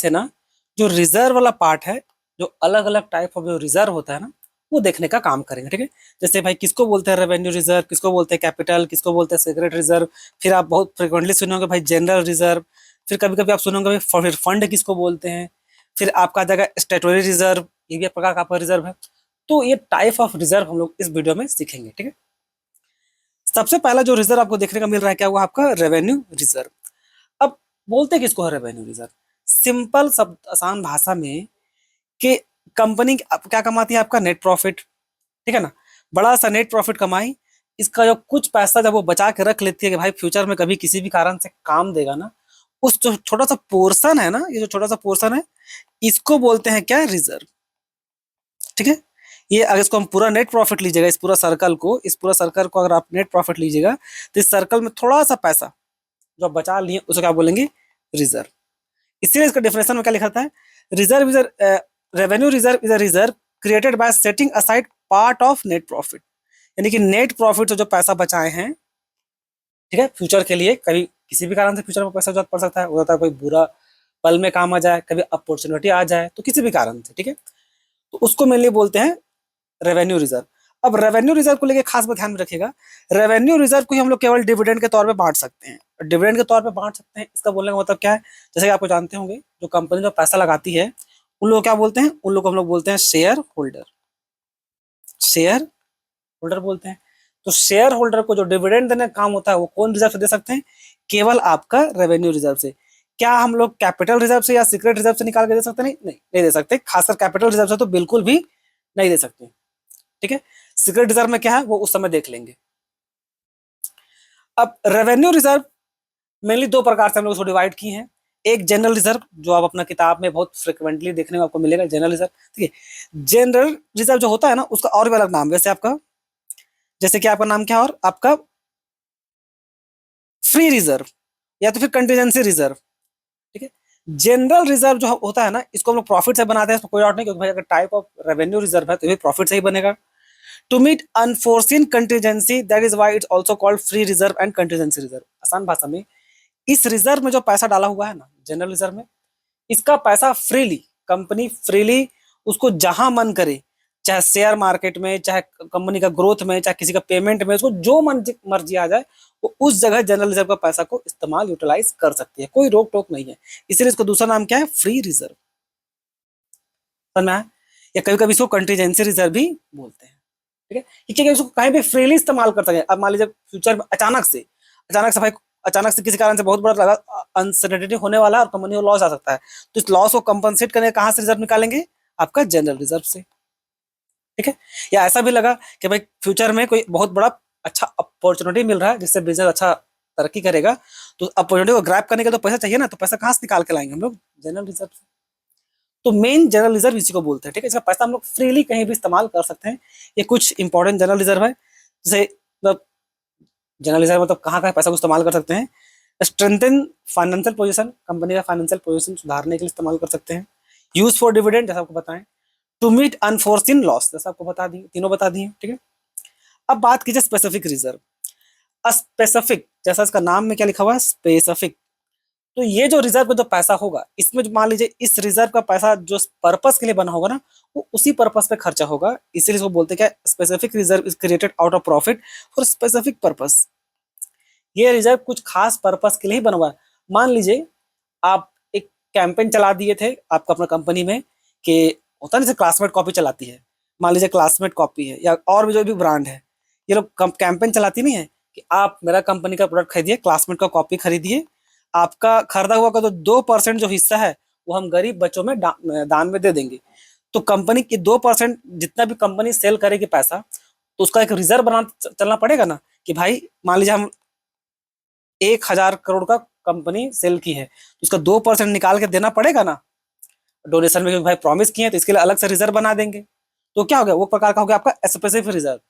से ना जो रिजर्व वाला पार्ट है, जो अलग अलग टाइप ऑफ जो रिजर्व होता है ना, वो देखने का काम करेंगे। ठीक है, जैसे भाई किसको बोलते हैं रेवेन्यू रिजर्व, किसको बोलते हैं कैपिटल, किसको बोलते हैं सीक्रेट रिजर्व। फिर आप बहुत फ्रिक्वेंटली सुने होंगे भाई जनरल रिजर्व। फिर कभी कभी आप सुनोगे भाई फिर फंड किसको बोलते हैं। फिर आपका आ जाएगा स्टेटोरी रिजर्व, ये भी एक प्रकार का आपका रिजर्व है। तो ये टाइप ऑफ रिजर्व हम लोग इस वीडियो में सीखेंगे। ठीक है, सबसे पहला जो रिजर्व आपको देखने का मिल रहा है क्या, वो आपका रेवेन्यू रिजर्व। अब बोलते किसको है रेवेन्यू रिजर्व? सिंपल शब्द आसान भाषा में कि कंपनी क्या कमाती है, आपका नेट प्रॉफिट। ठीक है ना, बड़ा सा नेट प्रॉफिट कमाई, इसका जो कुछ पैसा जब वो बचा के रख लेती है कि भाई फ्यूचर में कभी किसी भी कारण से काम देगा ना, उस जो छोटा सा पोर्शन है ना, ये जो छोटा सा पोर्शन है, इसको बोलते हैं क्या, रिजर्व। ठीक है, ये अगर इसको हम पूरा नेट प्रॉफिट लीजिएगा, इस पूरा सर्कल को अगर आप नेट प्रॉफिट लीजिएगा, तो इस सर्कल में थोड़ा सा पैसा जो आप बचा लिए उसे क्या बोलेंगे, रिजर्व। इसीलिए इसका डेफिनेशन में क्या लिखा था, reserve is revenue reserve is a reserve created by setting aside part of net profit. यानी कि नेट प्रॉफिट से जो पैसा बचाए हैं, ठीक है, फ्यूचर के लिए, कभी किसी भी कारण से फ्यूचर में पैसा जरूरत पड़ सकता है, हो जाता है कोई बुरा पल में काम आ जाए, कभी अपॉर्चुनिटी आ जाए, तो किसी भी कारण से, ठीक है, तो उसको मेनली बोलते हैं रेवेन्यू रिजर्व। अब रेवेन्यू रिजर्व को लेके खास बात ध्यान में रखिएगा, रेवेन्यू रिजर्व को ही हम लोग केवल डिविडेंड के तौर पे बांट सकते हैं। डिविडेंड के तौर पे बांट सकते हैं, इसका बोलने का मतलब क्या है, जैसे कि आपको जानते होंगे, जो कंपनी जो पैसा लगाती है, उन लोग क्या बोलते हैं, उन लोग को हम लोग बोलते हैं शेयर होल्डर। शेयर होल्डर बोलते हैं। तो शेयर होल्डर को जो डिविडेंड देने का काम होता है, वो कौन रिजर्व से दे सकते हैं, केवल आपका रेवेन्यू रिजर्व से। क्या हम लोग कैपिटल रिजर्व से या सीक्रेट रिजर्व से निकाल के दे सकते हैं? नहीं दे सकते, खासकर कैपिटल रिजर्व से तो बिल्कुल भी नहीं दे सकते। ठीक है, सीक्रेट रिजर्व में क्या है वो उस समय देख लेंगे। अब रेवेन्यू रिजर्व मेनली दो प्रकार से हम लोग उसको डिवाइड किए हैं। एक जनरल रिजर्व, जो आप अपना किताब में बहुत फ्रिक्वेंटली देखने को आपको मिलेगा, जनरल रिजर्व। ठीक है, जनरल रिजर्व जो होता है ना, उसका और भी अलग नाम है। वैसे आपका, जैसे कि आपका नाम क्या है, और आपका फ्री रिजर्व या तो फिर कंटीजेंसी रिजर्व। ठीक है, जनरल रिजर्व जो होता है ना, इसको हम लोग प्रॉफिट से बनाते हैं, इसमें कोई और नहीं, क्योंकि भाई अगर टाइप ऑफ रेवेन्यू रिजर्व है तो ये प्रॉफिट से ही बनेगा। To meet unforeseen contingency, that is why it's also called free reserve and contingency reserve. आसान भाषा में, इस रिजर्व में जो पैसा डाला हुआ है ना, जनरल रिजर्व में, इसका पैसा फ्रीली, कंपनी फ्रीली उसको जहां मन करे, चाहे शेयर मार्केट में, चाहे कंपनी का ग्रोथ में, चाहे किसी का पेमेंट में, उसको जो मर्जी आ जाए, वो उस जगह जनरल रिजर्व का पैसा को इस्तेमाल यूटिलाइज कर सकती है, कोई रोक टोक नहीं है। इसीलिए इसको दूसरा नाम क्या है, फ्री रिजर्व। समझ, या कभी कभी इसको कंटीजेंसी रिजर्व भी बोलते हैं। ठीक है, क्योंकि इसको कहीं भी फ्रीली इस्तेमाल कर सके। अब मान लीजिए फ्यूचर में अचानक से भाई, अचानक से किसी कारण से बहुत बड़ा अनसर्टेनिटी होने वाला है और कंपनी को लॉस आ सकता है, तो इस लॉस को कंपनसेट करने कहां से रिजर्व निकालेंगे, आपका जनरल रिजर्व से। ठीक है, या ऐसा भी लगा कि भाई फ्यूचर में कोई बहुत बड़ा अच्छा अपॉर्चुनिटी मिल रहा है जिससे बिजनेस अच्छा तरक्की करेगा, तो अपॉर्चुनिटी को ग्रैब करने के तो पैसा चाहिए ना, तो पैसा कहां से निकाल के लाएंगे हम लोग, जनरल रिजर्व से। तो मेन जनरल रिजर्व इसी को बोलते हैं। ठीक है, इसका पैसा हम लोग फ्रीली कहीं भी इस्तेमाल कर सकते हैं। ये कुछ इंपॉर्टेंट जनरल रिजर्व है, जैसे मतलब जनरल रिजर्व मतलब कहाँ कहाँ पैसा को इस्तेमाल कर सकते हैं, स्ट्रेंथन फाइनेंशियल पोजीशन, कंपनी का फाइनेंशियल पोजीशन सुधारने के लिए इस्तेमाल कर सकते हैं। यूज फॉर डिविडेंड, जैसा आपको बताएं, टू मीट अनफोर्सिन लॉस, जैसा आपको बता दी, तीनों बता दिए। ठीक है, अब बात कीजिए स्पेसिफिक रिजर्व। स्पेसिफिक, जैसा इसका नाम में क्या लिखा हुआ है, स्पेसिफिक। तो ये जो रिजर्व का जो पैसा होगा, इसमें जो मान लीजिए इस रिजर्व का पैसा जो पर्पस के लिए बना होगा ना, वो उसी पर्पस पे खर्चा होगा। इसीलिए इसको बोलते हैं क्या, specific reserve is created out of profit for specific purpose. ये रिजर्व कुछ खास पर्पस के लिए ही बना हुआ है। मान लीजिए आप एक कैंपेन चला दिए थे आपका अपना कंपनी में, कि होता है जैसे क्लासमेट कॉपी चलाती है, मान लीजिए क्लासमेट कॉपी है, या और भी जो भी ब्रांड है, ये लोग कैंपेन चलाती नहीं है कि आप मेरा कंपनी का प्रोडक्ट खरीदिए, क्लासमेट का कॉपी खरीदिए, आपका खरीदा हुआ का तो 2% जो हिस्सा है वो हम गरीब बच्चों में दान में दे देंगे। तो कंपनी की 2% जितना भी कंपनी सेल करेगी पैसा, तो उसका एक रिजर्व बना चलना पड़ेगा ना, कि भाई मान लीजिए हम 1,000 करोड़ का कंपनी सेल की है, तो उसका 2% निकाल के देना पड़ेगा ना डोनेशन में, क्योंकि भाई प्रॉमिस किए हैं, तो इसके लिए अलग से रिजर्व बना देंगे। तो क्या हो गया, वो प्रकार का हो गया आपका स्पेसिफिक रिजर्व।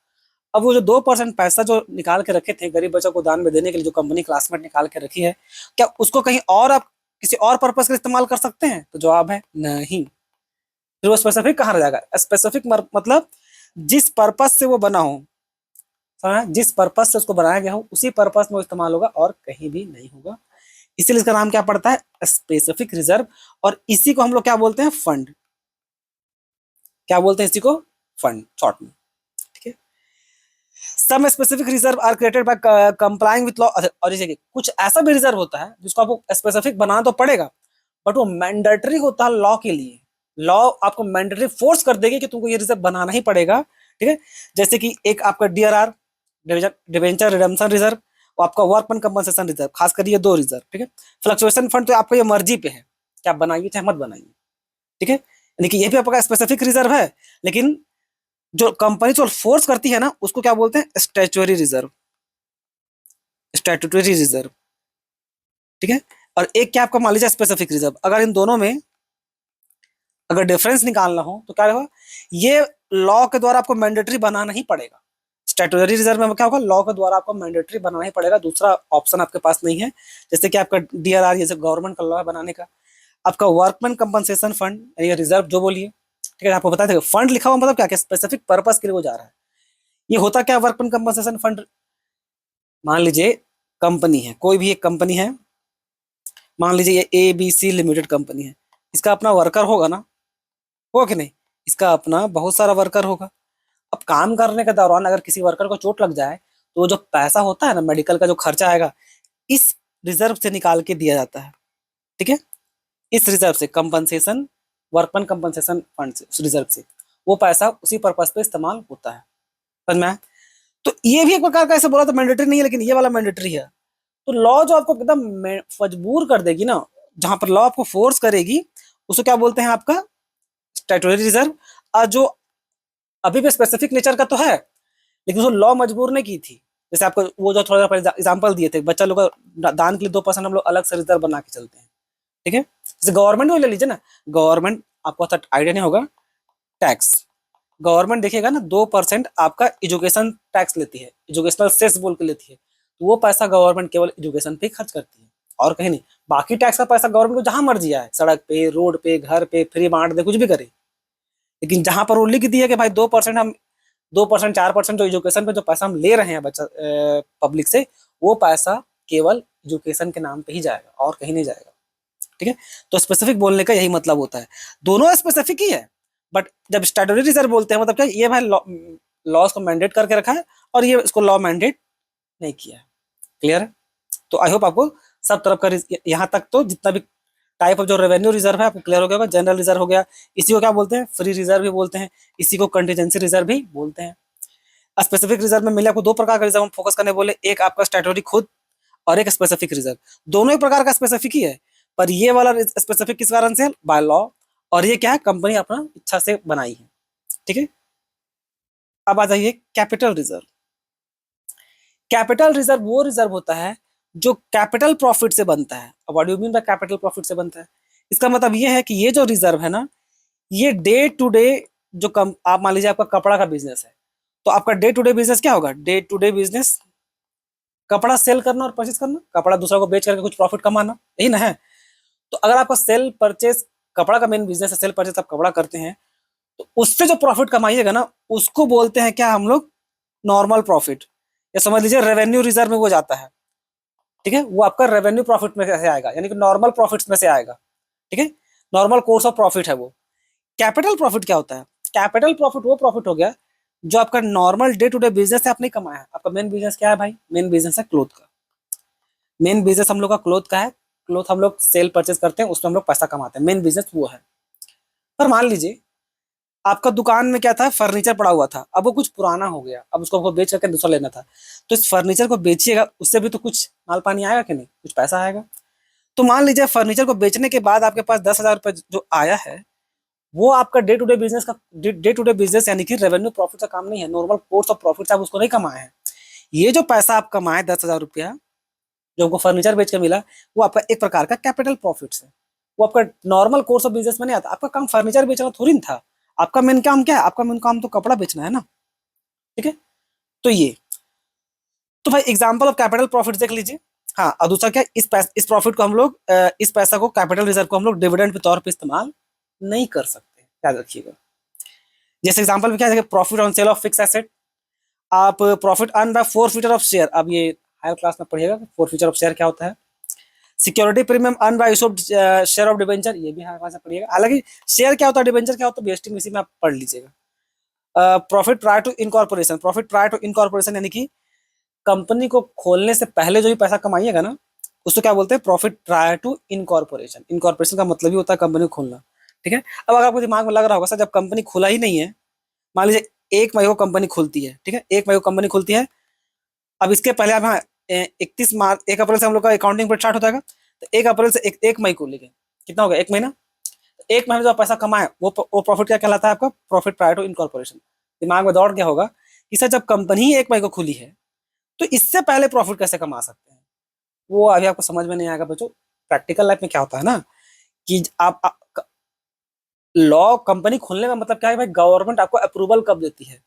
अब वो जो 2% पैसा जो निकाल के रखे थे गरीब बच्चों को दान में देने के लिए, जो कंपनी क्लासमेट निकाल के रखी है, क्या उसको कहीं और आप किसी और पर्पस के इस्तेमाल कर सकते हैं? तो जवाब है नहीं। फिर वो स्पेसिफिक कहाँ रह जाएगा, स्पेसिफिक मतलब जिस पर्पस से वो बना हो, जिस पर्पस से उसको बनाया गया हो, उसी पर्पस में वो इस्तेमाल होगा और कहीं भी नहीं होगा। इसीलिए इसका नाम क्या पड़ता है, स्पेसिफिक रिजर्व। और इसी को हम लोग क्या बोलते हैं, फंड। क्या बोलते हैं इसी को, फंड शॉर्ट में, ठीक है। Some specific reserve are created by complying with law. और जैसे कुछ ऐसा भी रिजर्व होता है जिसको आपको स्पेसिफिक बनाना तो पड़ेगा, बट वो मैंडेटरी होता है लॉ के लिए। लॉ आपको मैंडेटरी फोर्स कर देगी कि तुमको ये रिजर्व बनाना ही पड़ेगा, ठीक है। जैसे कि एक आपका डीआरआर, डिवेंचर रिडम्पशन रिजर्व, और आपका वर्कमैन कंपनसेशन रिजर्व, खास कर ये दो रिजर्व, ठीक है। फ्लक्चुएशन फंड तो आपको ये मर्जी पे है कि आप बनाइए चाहे मत बनाइए, ठीक है। यानी कि ये भी आपका स्पेसिफिक रिजर्व है, लेकिन जो कंपनी जो फोर्स करती है ना, उसको क्या बोलते हैं, स्टैट्यूटरी रिजर्व, स्टैट्यूटरी रिजर्व, ठीक है। और एक क्या आपका मान लीजिए स्पेसिफिक रिजर्व। अगर इन दोनों में अगर डिफरेंस निकालना हो तो क्या होगा, ये लॉ के द्वारा आपको मैंडेटरी बनाना ही पड़ेगा। स्टैट्यूटरी रिजर्व में क्या होगा, लॉ के द्वारा आपको मैंडेटरी बनाना ही पड़ेगा, दूसरा ऑप्शन आपके पास नहीं है। जैसे कि आपका डीआरआर, जैसे गवर्नमेंट का लॉ है बनाने का। आपका वर्कमैन कंपनसेशन फंड या रिजर्व जो बोलिए, ठीक है, आपको बता देगा फंड लिखा हुआ मतलब क्या, क्या स्पेसिफिक पर्पस के लिए वो जा रहा है। ये होता क्या, वर्कमैन कंपनसेशन फंड, मान लीजिए कंपनी है, कोई भी एक कंपनी है, मान लीजिए ये ABC लिमिटेड कंपनी है, इसका अपना वर्कर होगा ना, होगा कि नहीं, इसका अपना बहुत सारा वर्कर होगा। अब काम करने के दौरान अगर किसी वर्कर को चोट लग जाए, तो जो पैसा होता है ना, मेडिकल का जो खर्चा आएगा, इस रिजर्व से निकाल के दिया जाता है, ठीक है। इस रिजर्व से कंपनसेशन, वर्कमैन कंपनसेशन फंड से, उस रिजर्व से वो पैसा उसी पर्पज पे इस्तेमाल होता है, समझ में आया? तो ये भी एक प्रकार का, ऐसे बोला तो मैंडेटरी नहीं है, लेकिन ये वाला मैंडेटरी है। तो लॉ जो आपको एकदम मजबूर कर देगी ना, जहां पर लॉ आपको फोर्स करेगी, उसको क्या बोलते हैं, आपका स्टैट्यूटरी रिजर्व। और जो अभी भी स्पेसिफिक नेचर का तो है, लेकिन उसको लॉ मजबूर नहीं की थी। जैसे आपको वो जो थोड़ा एग्जाम्पल दिए थे, बच्चा लोग का दान के लिए 2% हम लोग अलग से रिजर्व बना के चलते हैं, ठीक है। जैसे गवर्नमेंट को ले लीजिए ना, गवर्नमेंट आपको आइडिया नहीं होगा, टैक्स, गवर्नमेंट देखिएगा ना 2% आपका एजुकेशन टैक्स लेती है, एजुकेशनल सेस बोल के लेती है। तो वो पैसा गवर्नमेंट केवल एजुकेशन पे खर्च करती है और कहीं नहीं। बाकी टैक्स का पैसा गवर्नमेंट को जहां मर्जी आए, सड़क पे, रोड पे, घर पे फ्री बांट दे, कुछ भी करे। लेकिन जहां पर वो लिख दी है कि भाई 2% हम, 2% 4% जो एजुकेशन पे जो पैसा हम ले रहे हैं बच्चा पब्लिक से, वो पैसा केवल एजुकेशन के नाम पे ही जाएगा और कहीं नहीं जाएगा, ठीक है। तो स्पेसिफिक बोलने का यही मतलब होता है, दोनों स्पेसिफिक ही है, बट जब स्टैट्यूटरी रिजर्व बोलते हैं मतलब क्या, ये भाई लॉज को मैंडेट करके रखा है और ये इसको लॉ मैंडेट नहीं किया है। क्लियर है? तो आई होप आपको सब तरफ का यहाँ तक तो जितना भी टाइप ऑफ जो रेवेन्यू रिजर्व है आपको क्लियर हो गया होगा। जनरल रिजर्व हो गया, इसी को क्या बोलते हैं, फ्री रिजर्व भी बोलते हैं, इसी को कंटीजेंसी रिजर्व भी बोलते हैं। स्पेसिफिक रिजर्व में मिले आपको दो प्रकार का रिजर्व हम फोकस करने बोले, एक आपका स्टैट्यूटरी खुद और एक स्पेसिफिक रिजर्व। दोनों एक प्रकार का स्पेसिफिक ही है, पर ये वाला स्पेसिफिक किस कारण से, बाय लॉ, और ये क्या है, कंपनी अपना इच्छा से बनाई है, ठीक है। अब आ जाइए कैपिटल रिजर्व। कैपिटल रिजर्व वो रिजर्व होता है जो कैपिटल प्रॉफिट से बनता है। अब what do you mean by capital profit से बनता है, इसका मतलब ये है कि ये जो रिजर्व है ना, ये डे टू डे जो आप मान लीजिए आपका कपड़ा का बिजनेस है, तो आपका डे टू डे बिजनेस क्या होगा, डे टू डे बिजनेस कपड़ा सेल करना और परचेज करना, कपड़ा दूसरा को बेच करके कुछ प्रॉफिट कमाना, यही ना है। तो अगर आपका सेल परचेज, कपड़ा का मेन बिजनेस है, सेल परचेज आप कपड़ा करते हैं, तो उससे जो प्रॉफिट कमाइएगा ना, उसको बोलते हैं क्या हम लोग, नॉर्मल प्रॉफिट, या समझ लीजिए रेवेन्यू रिजर्व में वो जाता है, ठीक है। वो आपका रेवेन्यू प्रॉफिट में से आएगा, यानी कि नॉर्मल प्रॉफिट्स में से आएगा, ठीक है। नॉर्मल कोर्स ऑफ प्रॉफिट है वो। कैपिटल प्रॉफिट क्या होता है, कैपिटल प्रॉफिट वो प्रॉफिट हो गया जो आपका normal day to day business से आपने कमाया है। आपका मेन बिजनेस क्या है भाई, मेन बिजनेस है क्लोथ का, मेन बिजनेस हम लोग का क्लोथ का है, क्लोथ हम लोग सेल परचेज करते हैं, उसमें हम लोग पैसा कमाते हैं, मेन बिजनेस वो है। पर मान लीजिए आपका दुकान में क्या था, फर्नीचर पड़ा हुआ था, अब वो कुछ पुराना हो गया, अब उसको आपको बेच करके दूसरा लेना था, तो इस फर्नीचर को बेचिएगा, उससे भी तो कुछ माल पानी आएगा कि नहीं, कुछ पैसा आएगा। तो मान लीजिए फर्नीचर को बेचने के बाद आपके पास 10,000 रुपये जो आया है, वो आपका डे टू डे बिजनेस का, डे टू डे बिजनेस यानी कि रेवेन्यू प्रॉफिट का काम नहीं है, नॉर्मल कोर्स ऑफ प्रॉफिट से आप उसको नहीं कमाए हैं। ये जो पैसा आप कमाए 10,000 रुपया जो आपको फर्नीचर बेच के मिला, वो आपका एक प्रकार का कैपिटल प्रॉफिट है। वो आपका नॉर्मल कोर्स ऑफ बिजनेस में नहीं आता, आपका काम फर्नीचर बेचना थोड़ी ना था, आपका मेन काम क्या है, आपका मेन काम तो कपड़ा बेचना है ना, ठीक है। तो ये, तो भाई एग्जांपल ऑफ कैपिटल प्रॉफिट देख लीजिए। हाँ, और दूसरा क्या, इस प्रॉफिट को हम लोग, इस पैसा को, कैपिटल रिजर्व को हम लोग डिविडेंड के तौर पे इस्तेमाल नहीं कर सकते, याद रखिएगा। जैसे एग्जांपल में क्या है, profit on sale of fix asset, आप profit earn by forfeiture of share, अब ये हायर क्लास में पढ़िएगा फोर फीचर ऑफ शेयर क्या होता है। Security premium earn by issue share of debenture, ये भी यहाँ से पढ़िएगा। हालांकि शेयर क्या होता है, डिबेंचर क्या होता है, बेस्टिंग इसी में आप पढ़ लीजिएगा। Profit prior to incorporation, profit prior to incorporation यानी कि कंपनी को खोलने से पहले जो भी पैसा कमाइएगा ना, उसको क्या बोलते हैं, profit prior to incorporation. Incorporation का मतलब ही होता है कंपनी को खोलना, ठीक है। अब अगर आपको दिमाग में लग रहा होगा सर जब कंपनी खुला ही नहीं है, मान लीजिए 1 मई को कंपनी खुलती है, ठीक है, 1 मई को कंपनी खुलती है, अब इसके पहले आप, हाँ, 31 मार्च, 1 अप्रैल से हम लोग का अकाउंटिंग पीरियड स्टार्ट होता है, तो 1 अप्रैल से 1 मई को लेके कितना हो गया, 1 महीना। तो 1 महीने जो आप पैसा कमाए वो प्रॉफिट क्या कहलाता है आपका, प्रॉफिट प्रायर टू इनकॉर्पोरेशन। दिमाग में दौड़ गया होगा कि सर जब कंपनी ही 1 मई को खुली है तो इससे पहले प्रॉफिट कैसे कमा सकते हैं, वो अभी आपको समझ में नहीं आएगा बच्चों। प्रैक्टिकल लाइफ में क्या होता है ना कि आप लॉ कंपनी खोलने का मतलब क्या है भाई, गवर्नमेंट आपको अप्रूवल कब देती है,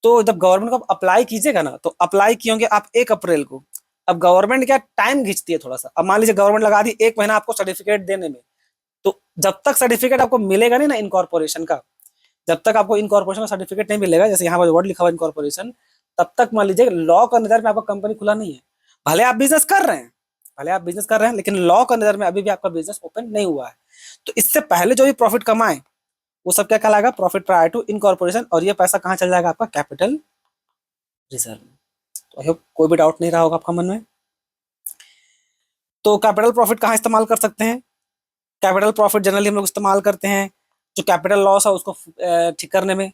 तो जब गवर्नमेंट को अप्लाई कीजिएगा ना, तो अप्लाई किए होंगे आप 1 अप्रैल को। अब गवर्नमेंट क्या टाइम खींचती है थोड़ा सा, अब मान लीजिए गवर्नमेंट लगा दी 1 महीना आपको सर्टिफिकेट देने में, तो जब तक सर्टिफिकेट आपको मिलेगा नहीं ना इनकॉर्पोरेशन का, जब तक आपको इनकॉर्पोरेशन का सर्टिफिकेट नहीं मिलेगा, जैसे यहाँ पर वर्ड लिखा हुआ इनकॉर्पोरेशन, तब तक मान लीजिए लॉ का नजर में आपका कंपनी खुला नहीं है। भले आप बिजनेस कर रहे हैं, भले आप बिजनेस कर रहे हैं, लेकिन लॉ का नजर में अभी भी आपका बिजनेस ओपन नहीं हुआ है। तो इससे पहले जो भी प्रॉफिट कमाए वो सब क्या कहलाएगा, प्रॉफिट प्रायर टू इनकॉर्पोरेशन, और ये पैसा कहाँ चल जाएगा आपका, कैपिटल रिजर्व में। तो आई होप कोई भी डाउट नहीं रहा होगा आपका मन में। तो कैपिटल प्रॉफिट कहाँ इस्तेमाल कर सकते हैं, कैपिटल प्रॉफिट जनरली हम लोग इस्तेमाल करते हैं जो कैपिटल लॉस है उसको ठीक करने में।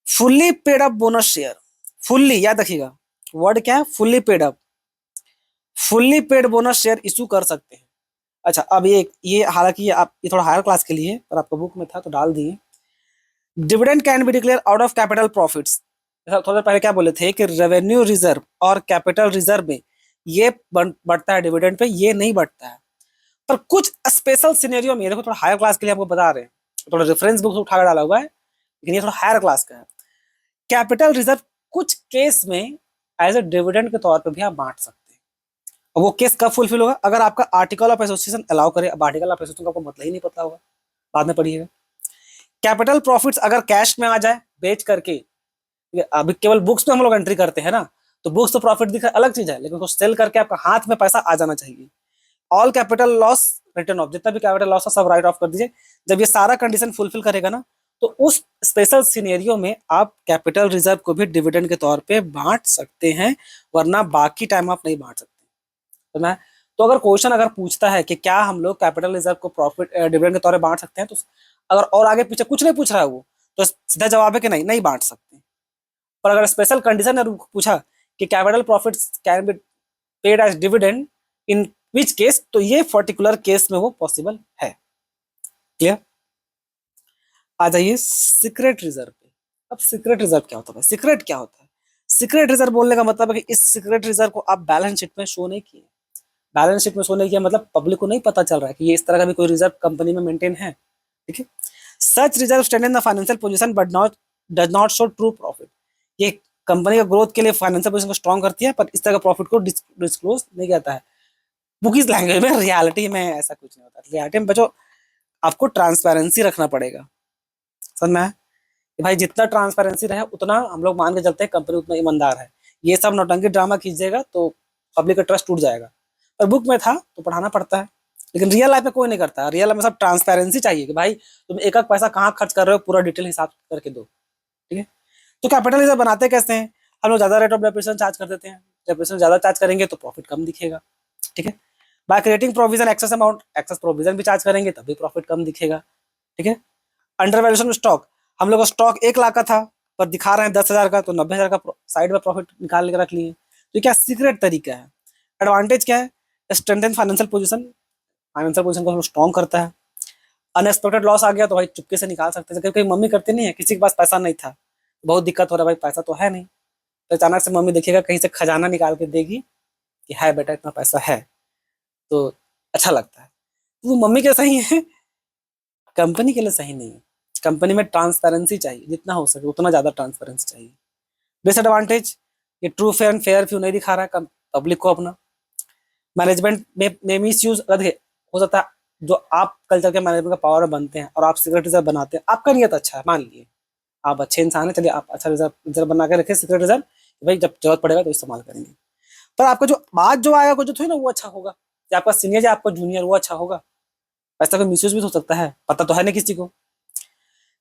Fully paid up bonus share, fully याद रखिएगा, वर्ड क्या है, fully paid up, fully paid bonus share issue कर सकते हैं। अच्छा, अब ये हालांकि ये थोड़ा हायर क्लास के लिए पर आपका बुक में था तो डाल दिए। Dividend can be declare out of capital profits, थोड़ा देर पहले क्या बोले थे कि रेवेन्यू रिजर्व और कैपिटल रिजर्व में ये बढ़ता है, डिविडेंड पे ये नहीं बढ़ता है। पर कुछ स्पेशल सिनेरियो में, देखो थोड़ा हायर क्लास के लिए आपको बता रहे हैं, थोड़ा रेफरेंस बुक उठाकर डाला हुआ है, लेकिन ये थोड़ा हायर क्लास का है। कैपिटल रिजर्व कुछ केस में एज ए डिविडेंड के तौर पे भी आप बांट सकते हैं। अब वो केस कब फुलफिल होगा, अगर आपका आर्टिकल ऑफ एसोसिएशन अलाउ करे। अब आर्टिकल ऑफ एसोसिएशन का आपको मतलब ही नहीं पता होगा, बाद में पढ़िएगा। कैपिटल प्रॉफिट्स अगर कैश में आ जाए बेच करके, अभी केवल बुक्स में हम लोग एंट्री करते हैं ना, तो बुक्स तो प्रॉफिट दिखा अलग चीज है, लेकिन उसको सेल करके आपका हाथ में पैसा आ जाना चाहिए। All capital loss return of, जितना भी कैपिटल लॉस है सब राइट ऑफ कर दीजिए। जब ये सारा कंडीशन फुलफिल करेगा ना, तो उस स्पेशल सिनेरियो में आप कैपिटल रिजर्व को भी डिविडेंड के तौर पे बांट सकते हैं, वरना बाकी टाइम आप नहीं बांट सकते। तो मैं तो अगर क्वेश्चन अगर पूछता है कि क्या हम लोग कैपिटल रिजर्व को प्रॉफिट डिविडेंड के तौर पे बांट सकते हैं, तो अगर और आगे पीछे कुछ नहीं पूछ रहा है वो, तो सीधा जवाब है कि नहीं, नहीं बांट सकते। पर अगर स्पेशल कंडीशन ने पूछा कि capital profits can be paid as dividend in which case, तो ये पर्टिकुलर केस में वो पॉसिबल है। क्लियर। आ जाइए सीक्रेट रिजर्व पे। अब सीक्रेट रिजर्व क्या होता है, सीक्रेट क्या होता है, सीक्रेट रिजर्व बोलने का मतलब है कि इस सीक्रेट रिजर्व को आप बैलेंस शीट में शो नहीं किए। बैलेंस शीट में शो नहीं किया मतलब पब्लिक को नहीं पता चल रहा है कि ये इस तरह का भी कोई रिजर्व कंपनी में मेंटेन है, ठीक है। Such reserve stand in the financial position but not does not show true profit, ये कंपनी का ग्रोथ के लिए फाइनेंशियल पोजीशन को स्ट्रॉन्ग करती है, पर इस तरह का प्रॉफिट को डिस्क्लोज नहीं करता है। बुक इस लैंग्वेज में, रियलिटी में ऐसा कुछ नहीं होता। रियलिटी में बच्चों आपको ट्रांसपेरेंसी रखना पड़ेगा, समझ में आया? कि भाई जितना ट्रांसपेरेंसी रहे उतना हम लोग मान के चलते हैं कंपनी उतना ईमानदार है। ये सब नौटंकी ड्रामा कीजिएगा तो पब्लिक का ट्रस्ट टूट जाएगा। पर बुक में था तो पढ़ाना पड़ता है, लेकिन रियल लाइफ में कोई नहीं करता। रियल लाइफ में सब ट्रांसपेरेंसी चाहिए कि भाई तुम एक एक पैसा कहाँ खर्च कर रहे हो पूरा डिटेल हिसाब करके दो, ठीक है। तो कैपिटल रिजर्व बनाते कैसे हैं, हम लोग ज्यादा रेट ऑफ डेप्रिसिएशन चार्ज कर देते हैं। डेप्रिसिएशन ज्यादा चार्ज करेंगे तो प्रॉफिट कम दिखेगा, ठीक है। By creating provision excess amount, excess provision भी चार्ज करेंगे तब भी प्रॉफिट कम दिखेगा, ठीक है। अंडर वैल्यूएशन स्टॉक, हम लोग का स्टॉक 1 लाख का था पर दिखा रहे हैं 10,000 का, तो 90,000 का साइड में प्रॉफिट निकाल के रख लिए। तो क्या सीक्रेट तरीका है। एडवांटेज क्या है, strengthen financial position, financial position को स्ट्रॉन्ग करता है। अनएक्सपेक्टेड लॉस आ गया तो भाई चुपके से निकाल सकते हैं। कहीं मम्मी करती नहीं है, किसी के पास पैसा नहीं था, बहुत दिक्कत हो रहा है, भाई पैसा तो है नहीं, तो अचानक से मम्मी देखिएगा कहीं से खजाना निकाल के देगी कि है बेटा इतना पैसा है, तो अच्छा लगता है। तो वो मम्मी के सही है, कंपनी के लिए सही नहीं है। कंपनी में ट्रांसपेरेंसी चाहिए, जितना हो सके उतना ज्यादा ट्रांसपेरेंसी चाहिए। डिसएडवांटेज, ये true fair and fair view नहीं दिखा रहा है पब्लिक को अपना। मैनेजमेंट में मिस यूज हो सकता है, जो आप कल्चर के मैनेजमेंट का पावर में बनते हैं और आप सीक्रेट रिजर्व बनाते हैं, आपका नियत अच्छा है, मान लीजिए आप अच्छे इंसान है, चलिए आप अच्छा रिजर्व रिजर्व बना के रखें सीक्रेट रिजर्व, भाई जब जरूरत पड़ेगा तो इस्तेमाल करेंगे। पर आपका जो बात जो आएगा कुछ जो थोड़ी ना वो अच्छा होगा, जो आपका सीनियर या आपका जूनियर वो अच्छा होगा, पैसा का मिसयूज भी हो सकता है, पता तो है नहीं किसी को।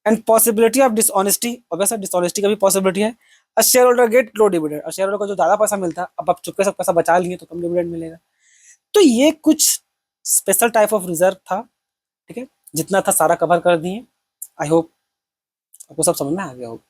And possibility of dishonesty, obviously dishonesty का भी पॉसिबिलिटी है। A shareholder get low dividend, और शेयर होल्डर को जो ज्यादा पैसा मिलता है, अब आप चुपके से पैसा बचा लिए तो कम डिविडेंड मिलेगा। तो ये कुछ स्पेशल टाइप ऑफ रिजर्व था, ठीक है, जितना था सारा कवर कर दिए। आई होप आपको सब समझ में आ गया होगा।